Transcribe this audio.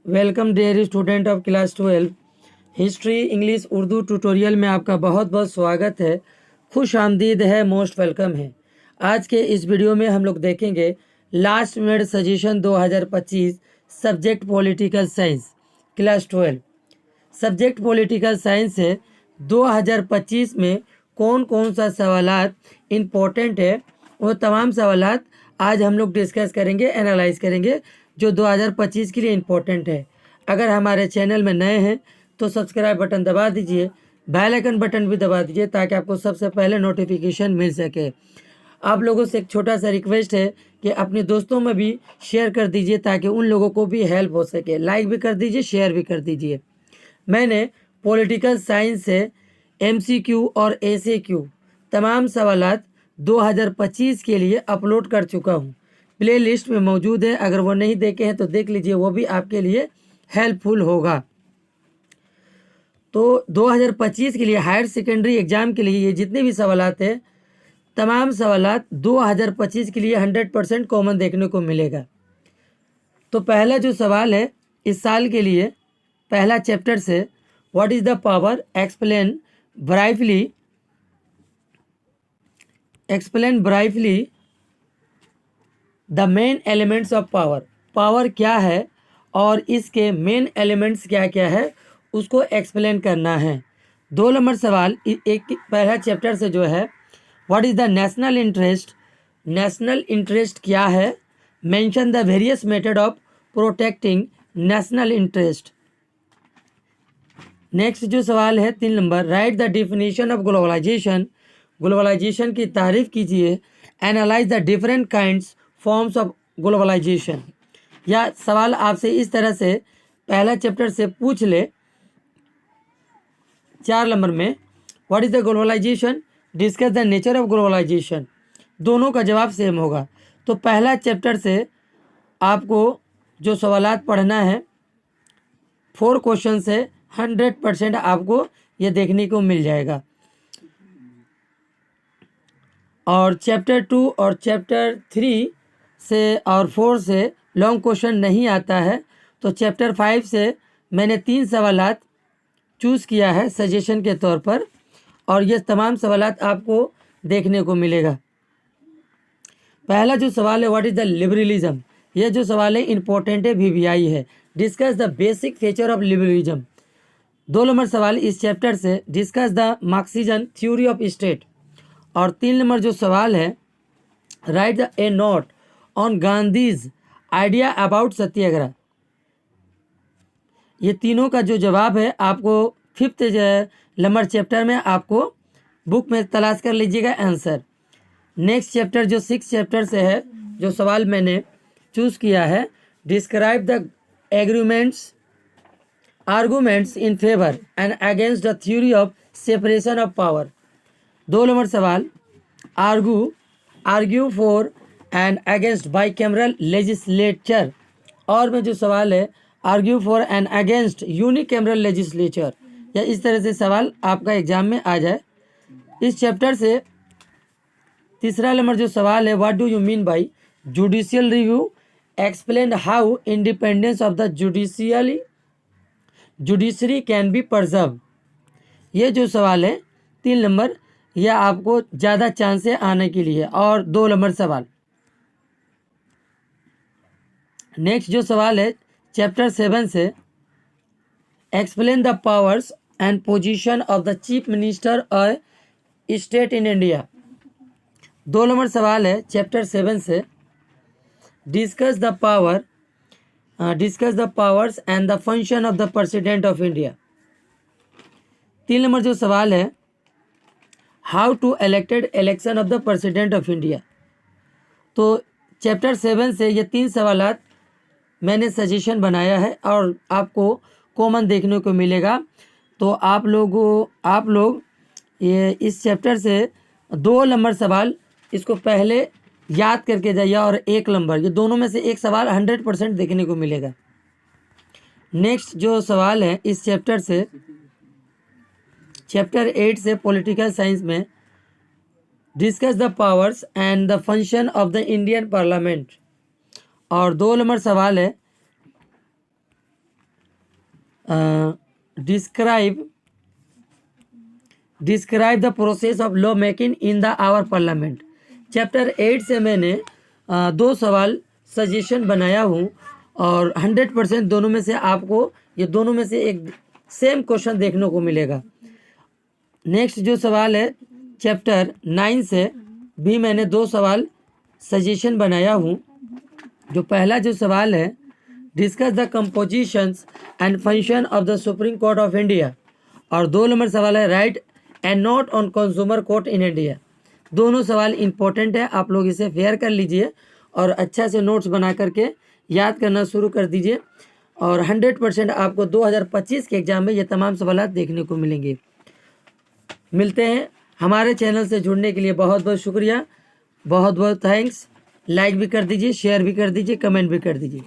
Welcome dear student of class 12। History English Urdu tutorial में आपका बहुत बहुत स्वागत है। खुश आमदीद है, मोस्ट वेलकम है। आज के इस वीडियो में हम लोग देखेंगे last minute suggestion 2025 subject political science class 12। Subject political science है 2025 में कौन कौन सा सवालात इम्पोर्टेंट है, वो तमाम सवालात आज हम लोग डिस्कस करेंगे, एनालाइज करेंगे जो 2025 के लिए इम्पोर्टेंट है। अगर हमारे चैनल में नए हैं तो सब्सक्राइब बटन दबा दीजिए, बेल आइकन बटन भी दबा दीजिए ताकि आपको सबसे पहले नोटिफिकेशन मिल सके। आप लोगों से एक छोटा सा रिक्वेस्ट है कि अपने दोस्तों में भी शेयर कर दीजिए ताकि उन लोगों को भी हेल्प हो सके। लाइक भी कर दीजिए, शेयर भी कर दीजिए। मैंने पॉलिटिकल साइंस से एमसीक्यू और एसएक्यू तमाम सवालात 2025 के लिए अपलोड कर चुका हूँ, प्ले लिस्ट में मौजूद है। अगर वो नहीं देखे हैं तो देख लीजिए, वो भी आपके लिए हेल्पफुल होगा। तो 2025 के लिए हायर सेकेंडरी एग्जाम के लिए ये जितने भी सवालात हैं, तमाम सवालात 2025 के लिए 100% कॉमन देखने को मिलेगा। तो पहला जो सवाल है इस साल के लिए, पहला चैप्टर से, what is the power, explain briefly the main elements of power. Power क्या है और इसके मेन एलिमेंट्स क्या क्या है, उसको एक्सप्लेन करना है। 2 नंबर सवाल एक पहला चैप्टर से जो है, what is the national interest, national interest क्या है, mention the various method of protecting national interest. Next जो सवाल है 3 number, write the definition of globalisation, globalisation की तारीफ कीजिए। Analyse the different kinds forms of globalisation. या सवाल आपसे इस तरह से पहला चैप्टर से पूछ ले 4 नंबर में, what is the globalisation, discuss the nature of globalisation. दोनों का जवाब सेम होगा। तो पहला चैप्टर से आपको जो सवालात पढ़ना है, 4 क्वेश्चन से 100% आपको ये देखने को मिल जाएगा। और चैप्टर 2 और चैप्टर 3 से और 4 से लॉन्ग क्वेश्चन नहीं आता है। तो चैप्टर 5 से मैंने 3 सवालात चूज़ किया है सजेशन के तौर पर, और ये तमाम सवालात आपको देखने को मिलेगा। पहला जो सवाल है, व्हाट इज़ द लिबरलिज्म। यह जो सवाल है इंपॉर्टेंट है, वीवीआई है। Discuss the basic feature of liberalism. 2 number सवाल इस चैप्टर से, discuss the marxism theory of state. और 3 नंबर जो सवाल है, write a note on Gandhi's idea about satyagraha. ये तीनों का जो जवाब है आपको 5th नंबर चैप्टर में आपको बुक में तलाश कर लीजिएगा आंसर। नेक्स्ट चैप्टर जो 6 चैप्टर से है, जो सवाल मैंने चूज़ किया है, describe the arguments in favour and against the theory of separation of power. 2 number सवाल, argue for and against bicameral legislature. और में जो सवाल है, argue for and against unicameral legislature. या इस तरह से सवाल आपका एग्जाम में आ जाए। इस चैप्टर से तीसरा नंबर जो सवाल है, what do you mean by judicial review, explain how independence of the judiciary can be preserve. ये जो सवाल है 3 नंबर, यह आपको ज़्यादा चांस है आने के लिए। और 2 नंबर सवाल, नेक्स्ट जो सवाल है चैप्टर 7 से, explain the powers and position of the chief minister of state in India. 2 number सवाल है चैप्टर 7 से, discuss the powers and the function of the president of India. 3 number जो सवाल है, how to elected election of the president of India. तो chapter 7 से ये 3 सवालात मैंने सजेशन बनाया है और आपको कॉमन देखने को मिलेगा। तो आप लोग ये इस चैप्टर से 2 नंबर सवाल इसको पहले याद करके जाइए, और 1 नंबर, ये दोनों में से एक सवाल 100% देखने को मिलेगा। नेक्स्ट जो सवाल है इस चैप्टर से, चैप्टर 8 से पॉलिटिकल साइंस में, discuss the powers and the function of the Indian parliament. और 2 नंबर सवाल है, describe the process of law making in the our parliament. Chapter 8 से मैंने 2 सवाल सजेशन बनाया हूँ और 100% दोनों में से आपको ये दोनों में से एक सेम क्वेश्चन देखने को मिलेगा। नेक्स्ट जो सवाल है चैप्टर 9 से भी मैंने 2 सवाल सजेशन बनाया हूँ। जो पहला जो सवाल है, discuss the compositions and function of the supreme court of India, और 2 नंबर सवाल है right and note on consumer court in India. दोनों सवाल इंपॉर्टेंट है, आप लोग इसे फेयर कर लीजिए और अच्छा से नोट्स बना करके याद करना शुरू कर दीजिए और 100% आपको 2025 के एग्जाम में ये तमाम सवाल देखने को मिलेंगे। मिलते हैं। हमारे चैनल से जुड़ने के लिए बहुत बहुत शुक्रिया, बहुत बहुत थैंक्स। लाइक भी कर दीजिए, शेयर भी कर दीजिए, कमेंट भी कर दीजिए।